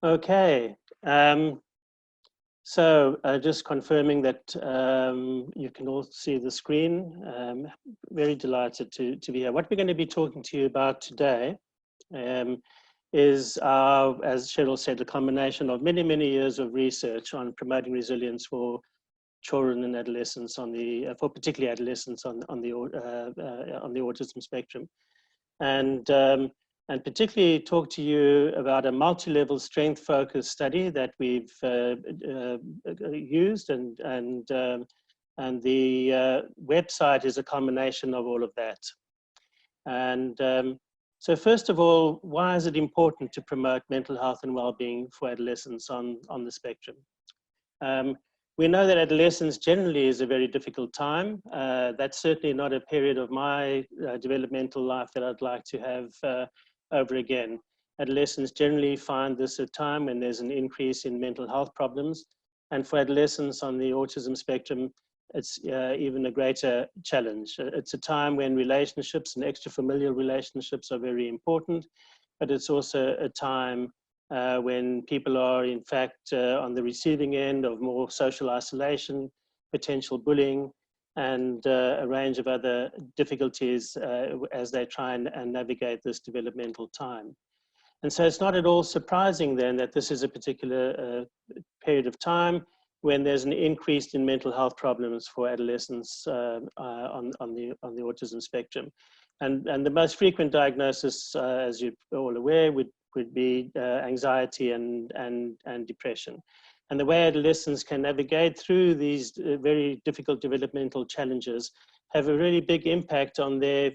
Okay, so just confirming that you can all see the screen. Very delighted to be here. What we're going to be talking to you about today is, as Cheryl said, a combination of many, many years of research on promoting resilience for children and adolescents for particularly adolescents on the autism spectrum. And particularly talk to you about a multi-level strength-focused study that we've used, and the website is a combination of all of that. And so first of all, why is it important to promote mental health and well-being for adolescents on the spectrum? We know that adolescence generally is a very difficult time. That's certainly not a period of my developmental life that I'd like to have over again. Adolescents generally find this a time when there's an increase in mental health problems. And for adolescents on the autism spectrum, it's even a greater challenge. It's a time when relationships and extrafamilial relationships are very important, but it's also a time when people are in fact on the receiving end of more social isolation, potential bullying, and a range of other difficulties as they try and navigate this developmental time. And so it's not at all surprising then that this is a particular period of time when there's an increase in mental health problems for adolescents on the autism spectrum. And the most frequent diagnosis, as you're all aware, would be anxiety and depression. And the way adolescents can navigate through these very difficult developmental challenges have a really big impact on their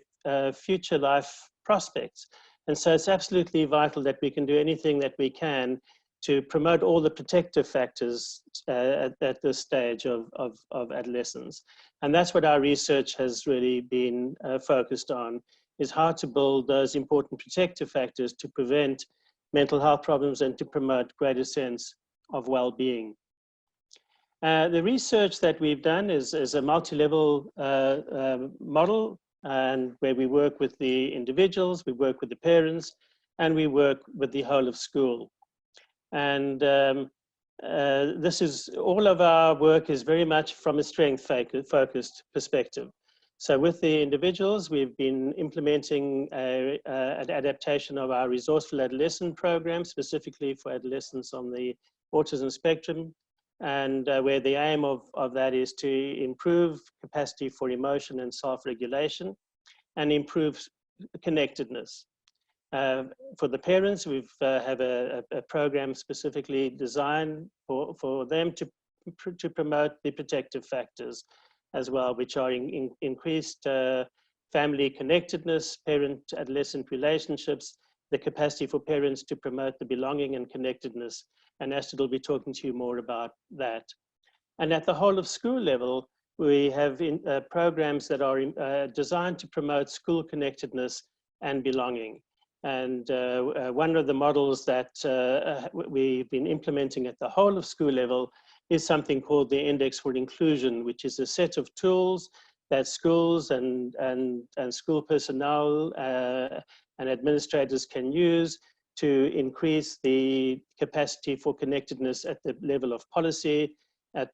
future life prospects. And so it's absolutely vital that we can do anything that we can to promote all the protective factors at this stage of adolescence. And that's what our research has really been focused on, is how to build those important protective factors to prevent mental health problems and to promote greater sense of well-being. The research that we've done is a multi-level model, and where we work with the individuals, we work with the parents, and we work with the whole of school. And this is, all of our work is very much from a strength-focused perspective. So with the individuals, we've been implementing an adaptation of our resourceful adolescent program, specifically for adolescents on the autism spectrum, and where the aim of that is to improve capacity for emotion and self-regulation and improve connectedness. For the parents, we have a program specifically designed for them to promote the protective factors as well, which are increased family connectedness, parent-adolescent relationships, the capacity for parents to promote the belonging and connectedness. And Astrid will be talking to you more about that. And at the whole of school level, we have programs that are designed to promote school connectedness and belonging. And one of the models that we've been implementing at the whole of school level is something called the Index for Inclusion, which is a set of tools that schools and school personnel and administrators can use to increase the capacity for connectedness at the level of policy, and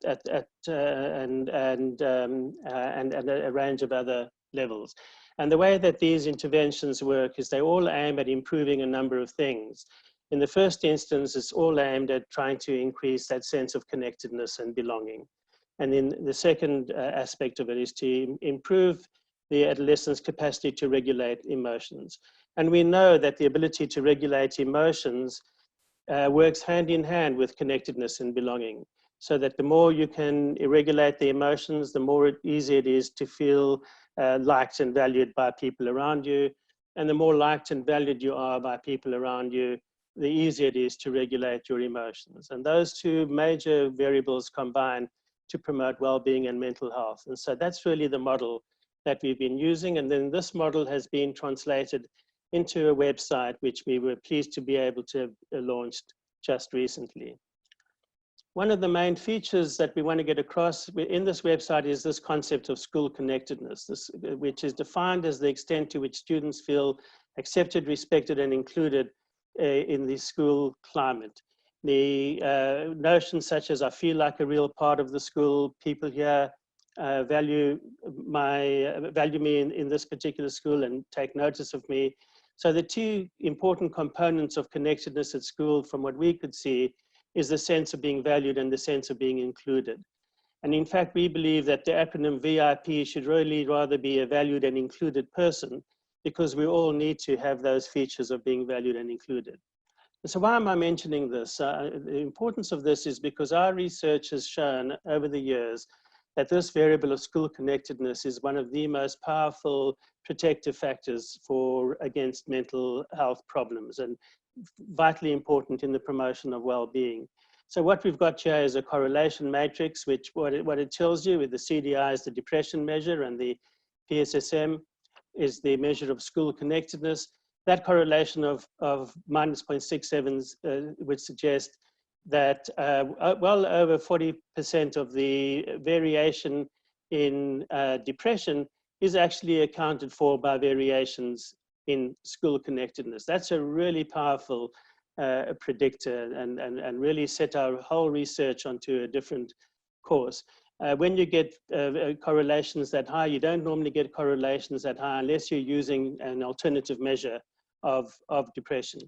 a range of other levels. And the way that these interventions work is they all aim at improving a number of things. In the first instance, it's all aimed at trying to increase that sense of connectedness and belonging. And then the second aspect of it is to improve the adolescent's capacity to regulate emotions. And we know that the ability to regulate emotions works hand in hand with connectedness and belonging. So that the more you can regulate the emotions, the more easy it is to feel liked and valued by people around you. And the more liked and valued you are by people around you, the easier it is to regulate your emotions. And those two major variables combine to promote well-being and mental health. And so that's really the model that we've been using. And then this model has been translated into a website, which we were pleased to be able to have launched just recently. One of the main features that we want to get across in this website is this concept of school connectedness, which is defined as the extent to which students feel accepted, respected, and included in the school climate. The notions such as I feel like a real part of the school, people here value me in this particular school and take notice of me. So the two important components of connectedness at school, from what we could see, is the sense of being valued and the sense of being included. And in fact, we believe that the acronym VIP should really rather be a valued and included person, because we all need to have those features of being valued and included. So why am I mentioning this? The importance of this is because our research has shown over the years that this variable of school connectedness is one of the most powerful protective factors against mental health problems, and vitally important in the promotion of well-being. So what we've got here is a correlation matrix, which what it tells you with the CDI is the depression measure and the PSSM is the measure of school connectedness. That correlation of minus 0.67 would suggest that well over 40% of the variation in depression is actually accounted for by variations in school connectedness. That's a really powerful predictor and really set our whole research onto a different course. When you get correlations that high, you don't normally get correlations that high unless you're using an alternative measure of depression.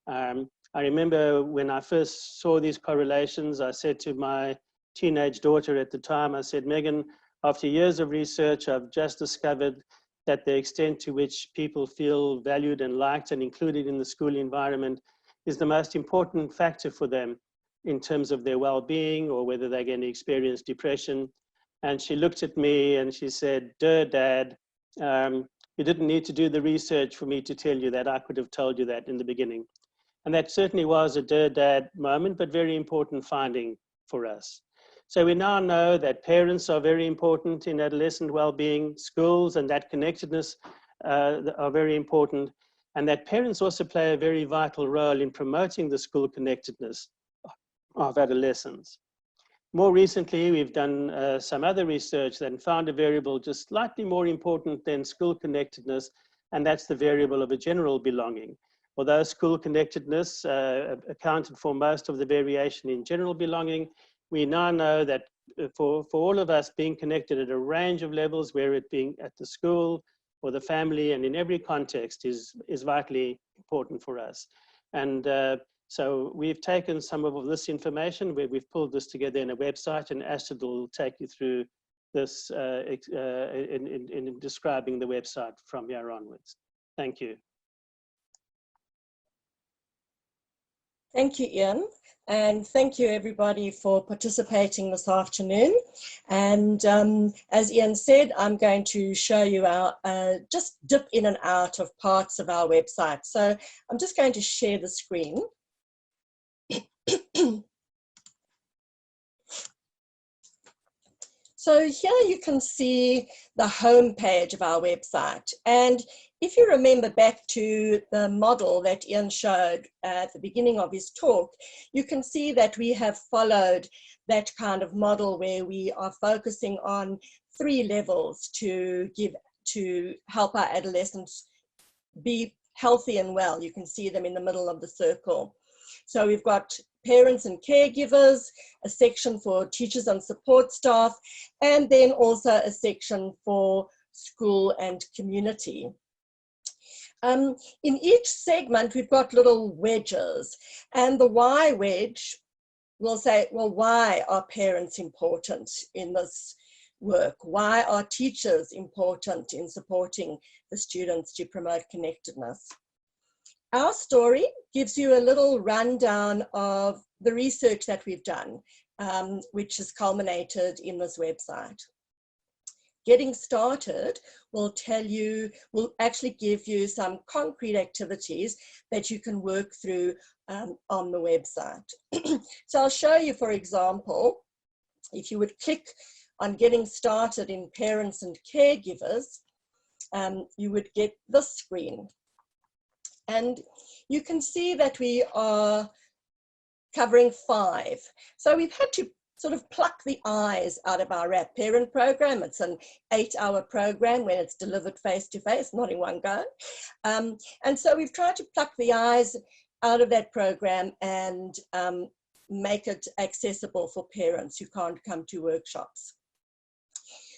I remember when I first saw these correlations, I said to my teenage daughter at the time, I said, Megan, after years of research, I've just discovered that the extent to which people feel valued and liked and included in the school environment is the most important factor for them in terms of their well-being or whether they're going to experience depression. And she looked at me and she said, "Dear Dad, you didn't need to do the research for me to tell you that. I could have told you that in the beginning." And that certainly was a dear dad moment, but very important finding for us. So we now know that parents are very important in adolescent well-being, schools and that connectedness are very important, and that parents also play a very vital role in promoting the school connectedness of adolescents. More recently, we've done some other research and found a variable just slightly more important than school connectedness, and that's the variable of a general belonging. Although school connectedness accounted for most of the variation in general belonging, we now know that for all of us, being connected at a range of levels, where it being at the school or the family and in every context is vitally important for us. And so we've taken some of this information, we've pulled this together in a website, and Astrid will take you through this in describing the website from here onwards. Thank you. Thank you, Ian, and thank you everybody for participating this afternoon. And as Ian said, I'm going to show you our, just dip in and out of parts of our website. So I'm just going to share the screen. So here you can see the home page of our website. And if you remember back to the model that Ian showed at the beginning of his talk, you can see that we have followed that kind of model where we are focusing on 3 levels to help our adolescents be healthy and well. You can see them in the middle of the circle. So we've got parents and caregivers, a section for teachers and support staff, and then also a section for school and community. In each segment, we've got little wedges, and the why wedge will say, well, why are parents important in this work? Why are teachers important in supporting the students to promote connectedness? Our story gives you a little rundown of the research that we've done, which has culminated in this website. Getting started will actually give you some concrete activities that you can work through on the website. So I'll show you, for example, if you would click on getting started in parents and caregivers, you would get this screen. And you can see that we are covering 5. So we've had to sort of pluck the eyes out of our RAP parent program. It's an 8-hour program when it's delivered face-to-face, not in one go. And so we've tried to pluck the eyes out of that program and make it accessible for parents who can't come to workshops.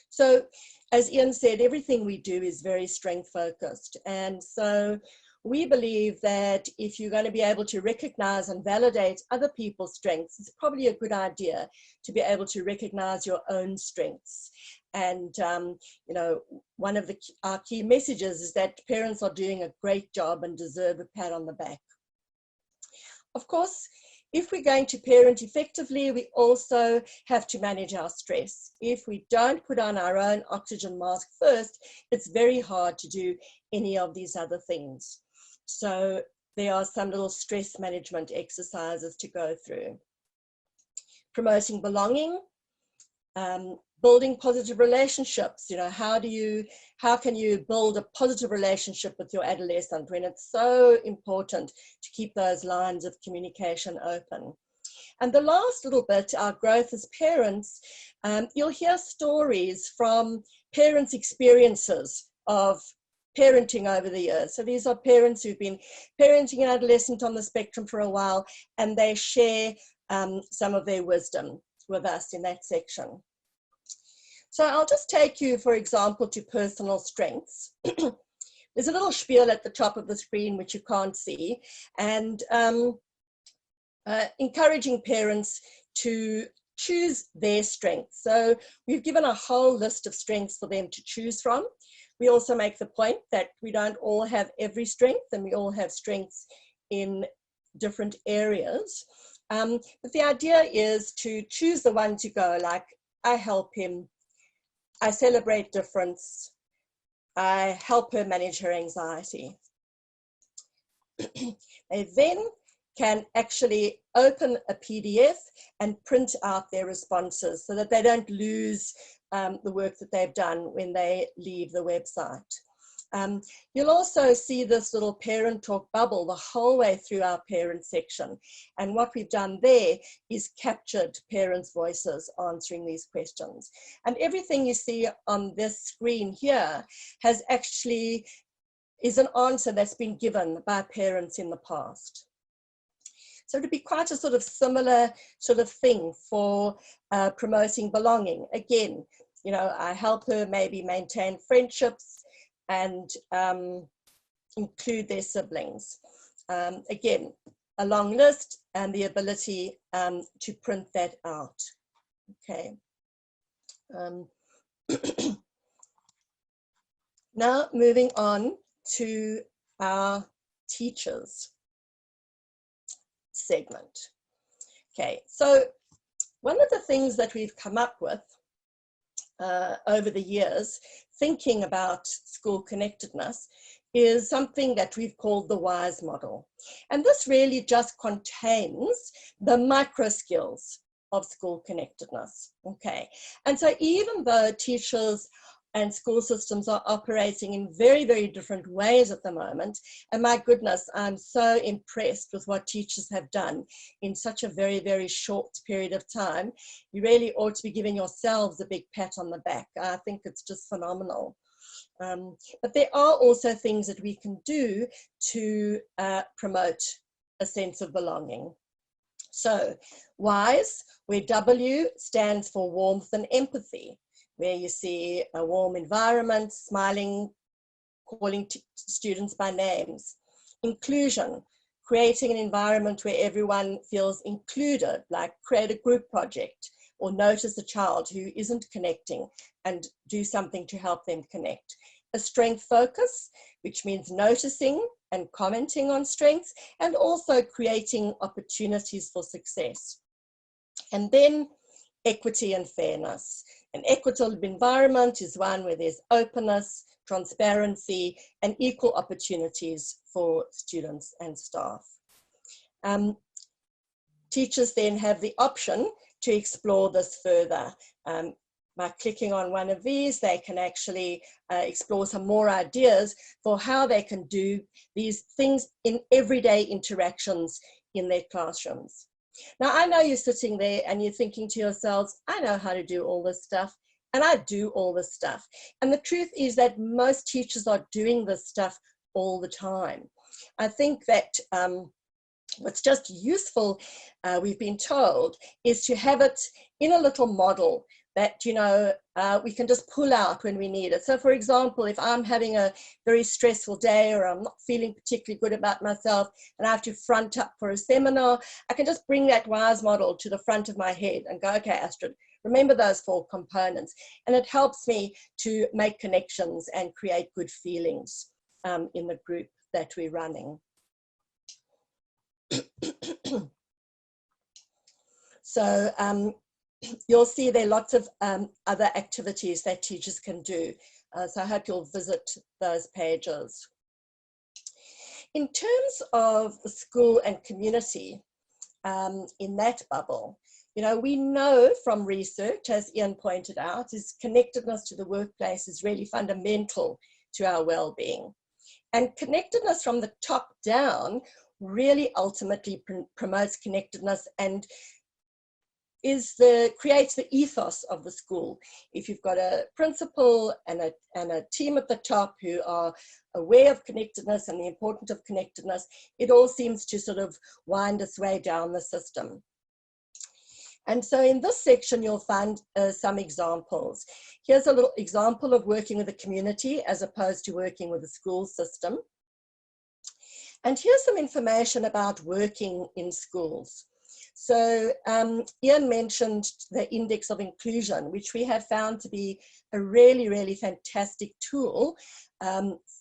So as Ian said, everything we do is very strength focused. And so we believe that if you're going to be able to recognize and validate other people's strengths, it's probably a good idea to be able to recognize your own strengths. And, you know, one of our key messages is that parents are doing a great job and deserve a pat on the back. Of course, if we're going to parent effectively, we also have to manage our stress. If we don't put on our own oxygen mask first, it's very hard to do any of these other things. So there are some little stress management exercises to go through. Promoting belonging, building positive relationships. You know, how can you build a positive relationship with your adolescent when it's so important to keep those lines of communication open? And the last little bit, our growth as parents, you'll hear stories from parents' experiences of parenting over the years. So these are parents who've been parenting an adolescent on the spectrum for a while, and they share some of their wisdom with us in that section. So I'll just take you, for example, to personal strengths. There's a little spiel at the top of the screen, which you can't see, and encouraging parents to choose their strengths. So we've given a whole list of strengths for them to choose from. We also make the point that we don't all have every strength, and we all have strengths in different areas. But the idea is to choose the one to go, like, I help him, I celebrate difference, I help her manage her anxiety. They then can actually open a PDF and print out their responses so that they don't lose the work that they've done when they leave the website. You'll also see this little parent talk bubble the whole way through our parent section. And what we've done there is captured parents' voices answering these questions. And everything you see on this screen here is an answer that's been given by parents in the past. So it'd be quite a sort of similar sort of thing for promoting belonging. Again, you know, I help her maybe maintain friendships and include their siblings. Again, a long list and the ability to print that out. Okay. Now moving on to our teachers segment. Okay, so one of the things that we've come up with over the years, thinking about school connectedness, is something that we've called the WISE model. And this really just contains the micro skills of school connectedness. Okay, and so even though teachers and school systems are operating in very, very different ways at the moment, and my goodness, I'm so impressed with what teachers have done in such a very, very short period of time. You really ought to be giving yourselves a big pat on the back. I think it's just phenomenal. But there are also things that we can do to promote a sense of belonging. So WISE, where W stands for warmth and empathy, where you see a warm environment, smiling, calling students by names. Inclusion, creating an environment where everyone feels included, like create a group project or notice a child who isn't connecting and do something to help them connect. A strength focus, which means noticing and commenting on strengths and also creating opportunities for success. And then equity and fairness. An equitable environment is one where there's openness, transparency, and equal opportunities for students and staff. Teachers then have the option to explore this further. By clicking on one of these, they can actually explore some more ideas for how they can do these things in everyday interactions in their classrooms. Now, I know you're sitting there and you're thinking to yourselves, I know how to do all this stuff, and I do all this stuff. And the truth is that most teachers are doing this stuff all the time. I think that, What's just useful, we've been told, is to have it in a little model that, you know, we can just pull out when we need it. So for example, if I'm having a very stressful day, or I'm not feeling particularly good about myself and I have to front up for a seminar, I can just bring that WISE model to the front of my head and go, okay, Astrid, remember those 4 components. And it helps me to make connections and create good feelings in the group that we're running. So you'll see there are lots of other activities that teachers can do. So I hope you'll visit those pages. In terms of the school and community in that bubble, you know, we know from research, as Ian pointed out, is connectedness to the workplace is really fundamental to our well-being. And connectedness from the top down really ultimately promotes connectedness and creates the ethos of the school. If you've got a principal and a team at the top who are aware of connectedness and the importance of connectedness, it all seems to sort of wind its way down the system. And so in this section, you'll find some examples. Here's a little example of working with a community as opposed to working with a school system. And here's some information about working in schools. So Ian mentioned the index of inclusion, which we have found to be a really, really fantastic tool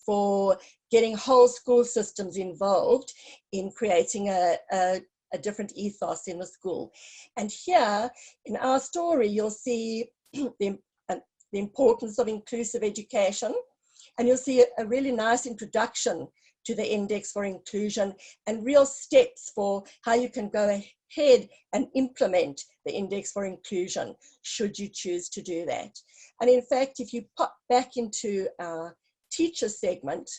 for getting whole school systems involved in creating a different ethos in the school. And here in our story, you'll see the importance of inclusive education, and you'll see a really nice introduction to the index for inclusion and real steps for how you can go ahead and implement the index for inclusion should you choose to do that. And in fact, if you pop back into our teacher segment,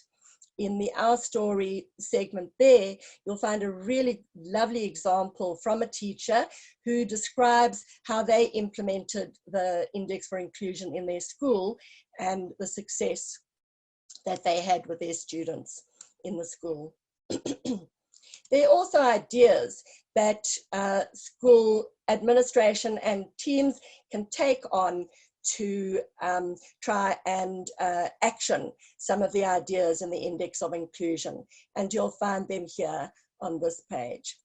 in the Our Story segment there, you'll find a really lovely example from a teacher who describes how they implemented the index for inclusion in their school and the success that they had with their students in the school. There are also ideas that school administration and teams can take on to try and action some of the ideas in the index of inclusion, and you'll find them here on this page.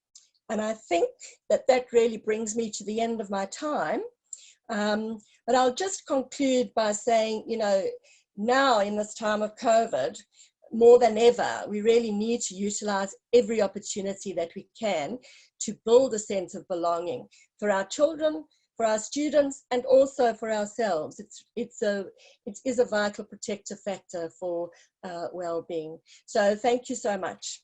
And I think that that really brings me to the end of my time, but I'll just conclude by saying, you know, now in this time of COVID, more than ever, we really need to utilize every opportunity that we can to build a sense of belonging for our children, for our students, and also for ourselves. It is a vital protective factor for well-being. So thank you so much.